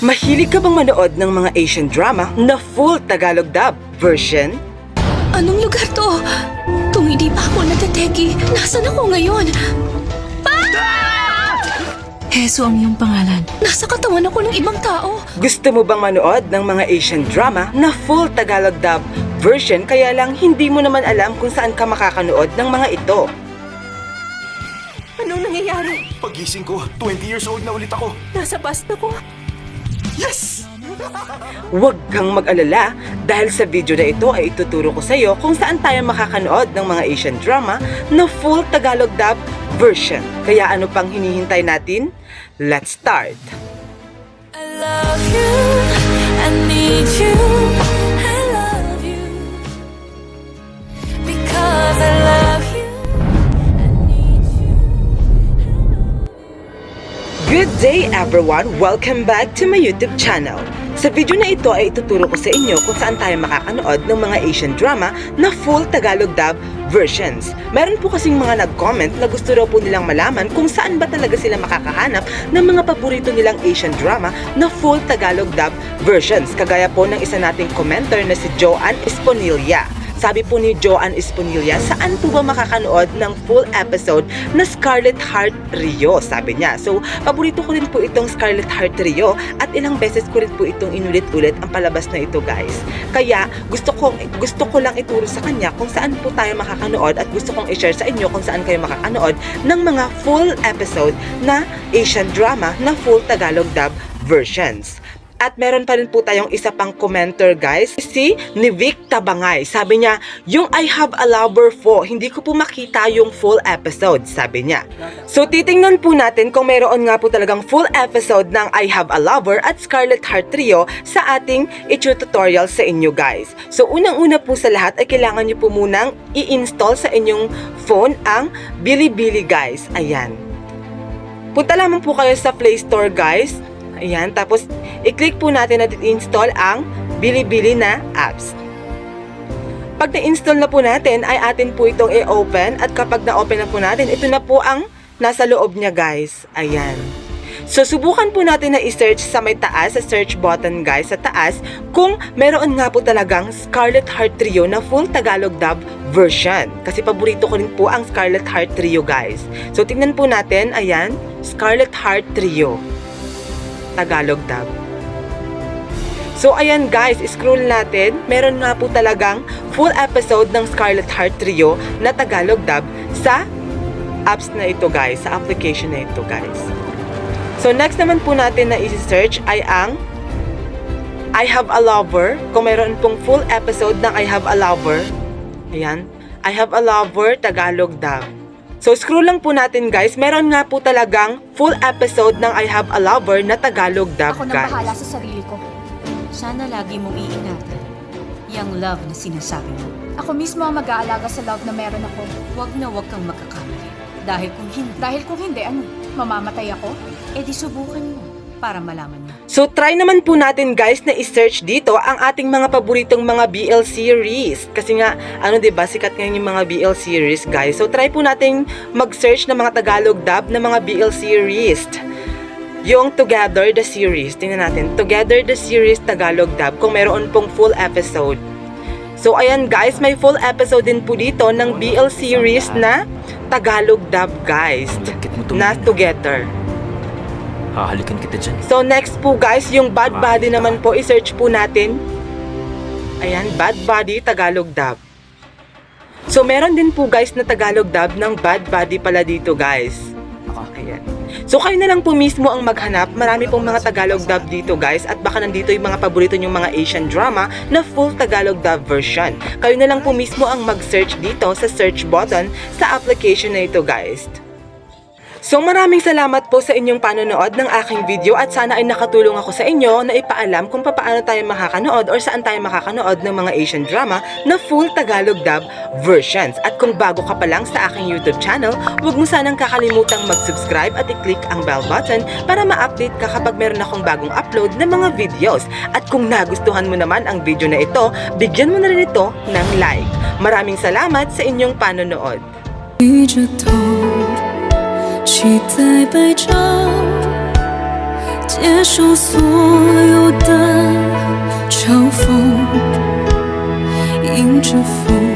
Mahilig ka bang manood ng mga Asian drama na full Tagalog dub version? Anong lugar to? Kung hindi pa ako nateteki, nasan ako ngayon? Heso ang iyong pangalan. Nasa katawan ako ng ibang tao. Gusto mo bang manood ng mga Asian drama na full Tagalog dub version kaya lang hindi mo naman alam kung saan ka makakanood ng mga ito? Anong nangyayari? Pagising ko, 20 years old na ulit ako. Nasa bus na ko. Yes! Huwag kang mag-alala dahil sa video na ito ay ituturo ko sa iyo kung saan tayo makakanood ng mga Asian drama na full Tagalog dub version. Kaya ano pang hinihintay natin? Let's start! I love you, I need you, I love you. Because I love you, I need you. Good day everyone! Welcome back to my YouTube channel. Sa video na ito ay ituturo ko sa inyo kung saan tayo makakanood ng mga Asian drama na full Tagalog dub versions. Meron po kasing mga nag-comment na gusto raw po nilang malaman kung saan ba talaga sila makakahanap ng mga paborito nilang Asian drama na full Tagalog dub versions. Kagaya po ng isa nating commenter na si Joanne Esponilla. Sabi po ni Joanne Esponilla, saan po ba makakanood ng full episode na Scarlet Heart Rio? Sabi niya. So, paborito ko rin po itong Scarlet Heart Rio at ilang beses ko rin po itong inulit-ulit ang palabas na ito, guys. Kaya, gusto ko lang ituro sa kanya kung saan po tayo makakanood at gusto kong i-share sa inyo kung saan kayo makakanood ng mga full episode na Asian drama na full Tagalog dub versions. At meron pa rin po tayong isa pang commenter, guys, si Nivik Tabangay. Sabi niya, yung I Have a Lover po, hindi ko po makita yung full episode, sabi niya. So titingnan po natin kung mayroon nga po talagang full episode ng I Have a Lover at Scarlet Heart Trio sa ating tutorial sa inyo, guys. So unang-una po sa lahat ay kailangan nyo po munang i-install sa inyong phone ang Bilibili, guys. Ayan. Punta lamang po kayo sa Play Store, guys. Ayan, tapos i-click po natin na i-install ang Bilibili na apps. Pag na-install na po natin, ay atin po itong i-open at kapag na-open na po natin, ito na po ang nasa loob niya, guys. Ayan. So, subukan po natin na i-search sa may taas, sa search button, guys, sa taas, kung meron nga po talagang Scarlet Heart Trio na full Tagalog dub version. Kasi paborito ko rin po ang Scarlet Heart Trio, guys. So, tingnan po natin, ayan, Scarlet Heart Trio. Tagalog dub. So ayan, guys, scroll natin. Meron nga po talagang full episode ng Scarlet Heart Trio na Tagalog dub sa apps na ito, guys, sa application na ito, guys. So next naman po natin na i-search ay ang I Have a Lover. Kung meron pong full episode ng I Have a Lover, ayan, I Have a Lover Tagalog dub. So, scroll lang po natin, guys. Meron nga po talagang full episode ng I Have a Lover na Tagalog dub, Ako nang guys. bahala sa sarili ko. Sana lagi mong iingatan yung love na sinasabi mo. Ako mismo ang mag-aalaga sa love na meron ako. Huwag kang magkakamali. Dahil kung hindi, ano? Mamamatay ako? Eh di subukan mo para malaman mo. So, try naman po natin, guys, na i-search dito ang ating mga paboritong mga BL series. Kasi nga, diba, sikat ngayon yung mga BL series, guys. So, try po natin mag-search ng mga Tagalog dub ng mga BL series. Yung Together the Series. Tingnan natin. Together the Series Tagalog dub kung meron pong full episode. So, ayan, guys, may full episode din po dito ng BL series na Tagalog dub, guys. Na Together. Hahalikan kita dyan. So next po, guys, yung Bad Buddy naman po, i-search po natin. Ayan, Bad Buddy Tagalog dub. So meron din po, guys, na Tagalog dub ng Bad Buddy pala dito, guys. Ayan. So kayo na lang po mismo ang maghanap. Marami pong mga Tagalog dub dito, guys. At baka nandito yung mga paborito nyong mga Asian drama na full Tagalog dub version. Kayo na lang po mismo ang mag-search dito sa search button sa application na ito, guys. So maraming salamat po sa inyong panonood ng aking video at sana ay nakatulong ako sa inyo na ipaalam kung paano tayo makakanood or saan tayo makakanood ng mga Asian drama na full Tagalog dub versions. At kung bago ka pa lang sa aking YouTube channel, huwag mo sanang kakalimutang mag-subscribe at i-click ang bell button para ma-update ka kapag meron akong bagong upload ng mga videos. At kung nagustuhan mo naman ang video na ito, bigyan mo na rin ito ng like. Maraming salamat sa inyong panonood. 低着头，期待白昼接受所有的嘲讽，迎着风。